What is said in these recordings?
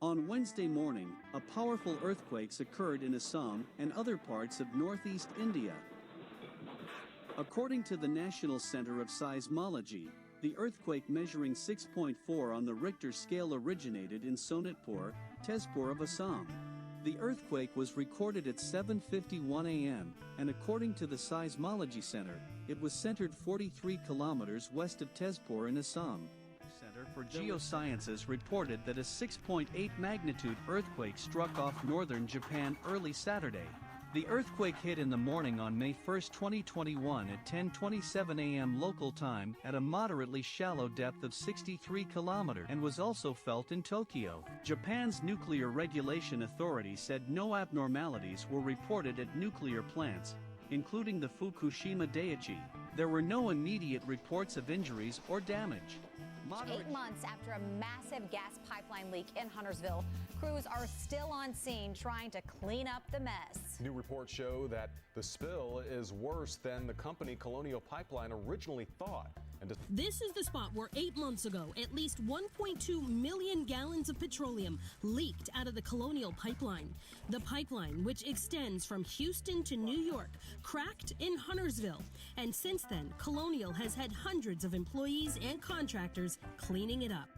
On Wednesday morning, a powerful earthquake occurred in Assam and other parts of northeast India. According to the National Center of Seismology, the earthquake measuring 6.4 on the Richter scale originated in Sonitpur, Tezpur of Assam. The earthquake was recorded at 7:51 a.m., and according to the Seismology Center, it was centered 43 kilometers west of Tezpur in Assam. Center for Geosciences reported that a 6.8 magnitude earthquake struck off northern Japan early Saturday. The earthquake hit in the morning on May 1, 2021 at 10:27 a.m. local time at a moderately shallow depth of 63 kilometers and was also felt in Tokyo. Japan's Nuclear Regulation Authority said no abnormalities were reported at nuclear plants, including the Fukushima Daiichi. There were no immediate reports of injuries or damage. 8 months after a massive gas pipeline leak in Huntersville, crews are still on scene trying to clean up the mess. New reports show that the spill is worse than the company Colonial Pipeline originally thought. This is the spot where 8 months ago, at least 1.2 million gallons of petroleum leaked out of the Colonial Pipeline. The pipeline, which extends from Houston to New York, cracked in Huntersville. And since then, Colonial has had hundreds of employees and contractors cleaning it up.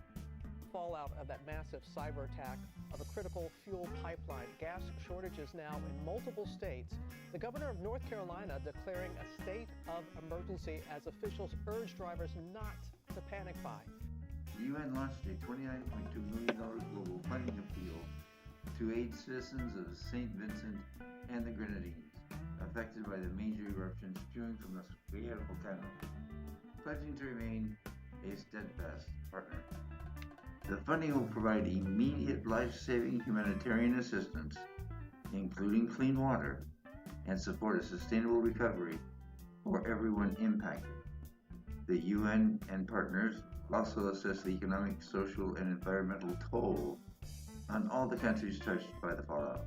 Fallout of that massive cyber attack of a critical fuel pipeline. Gas shortages now in multiple states. The governor of North Carolina declaring a state of emergency as officials urge drivers not to panic buy. The UN launched a $29.2 million global funding appeal to aid citizens of St. Vincent and the Grenadines affected by the major eruptions spewing from the Sierra volcano, pledging to remain a steadfast partner. The funding will provide immediate life-saving humanitarian assistance, including clean water, and support a sustainable recovery for everyone impacted. The UN and partners also assess the economic, social, and environmental toll on all the countries touched by the fallout.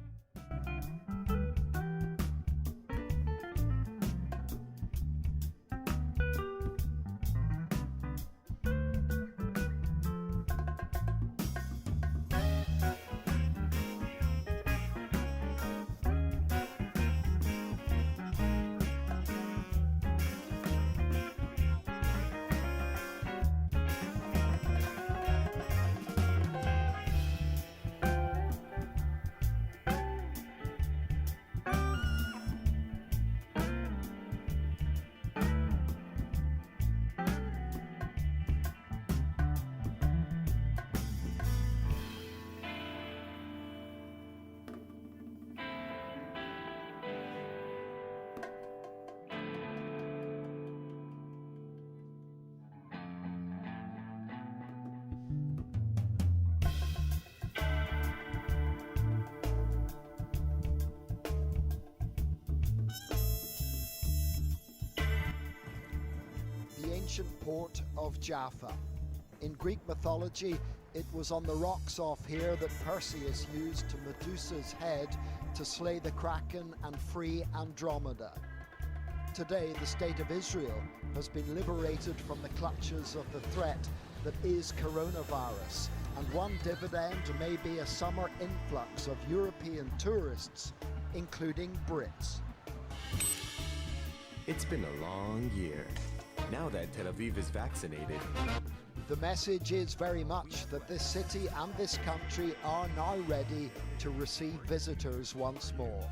Port of Jaffa. In Greek mythology, it was on the rocks off here that Perseus used to Medusa's head to slay the Kraken and free Andromeda. Today, the state of Israel has been liberated from the clutches of the threat that is coronavirus, and one dividend may be a summer influx of European tourists, including Brits. It's been a long year. Now that Tel Aviv is vaccinated, the message is very much that this city and this country are now ready to receive visitors once more.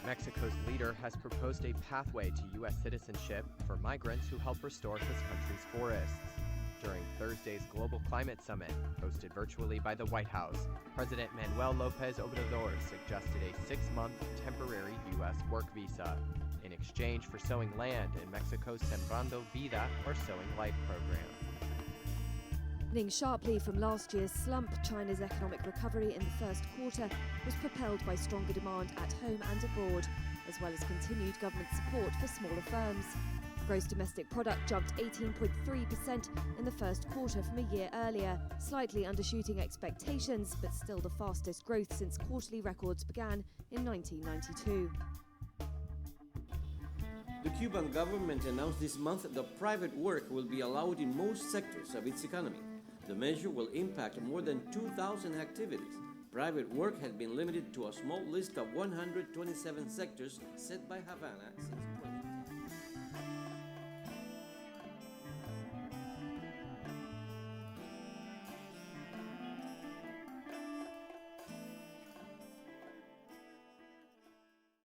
Mexico's leader has proposed a pathway to U.S. citizenship for migrants who help restore his country's forests. During Thursday's Global Climate Summit, hosted virtually by the White House, President Manuel López Obrador suggested a 6-month temporary U.S. work visa in exchange for sowing land in Mexico's Sembrando Vida or Sowing Life program. Running sharply from last year's slump, China's economic recovery in the first quarter was propelled by stronger demand at home and abroad, as well as continued government support for smaller firms. Gross domestic product jumped 18.3% in the first quarter from a year earlier, slightly undershooting expectations, but still the fastest growth since quarterly records began in 1992. The Cuban government announced this month that private work will be allowed in most sectors of its economy. The measure will impact more than 2,000 activities. Private work had been limited to a small list of 127 sectors set by Havana since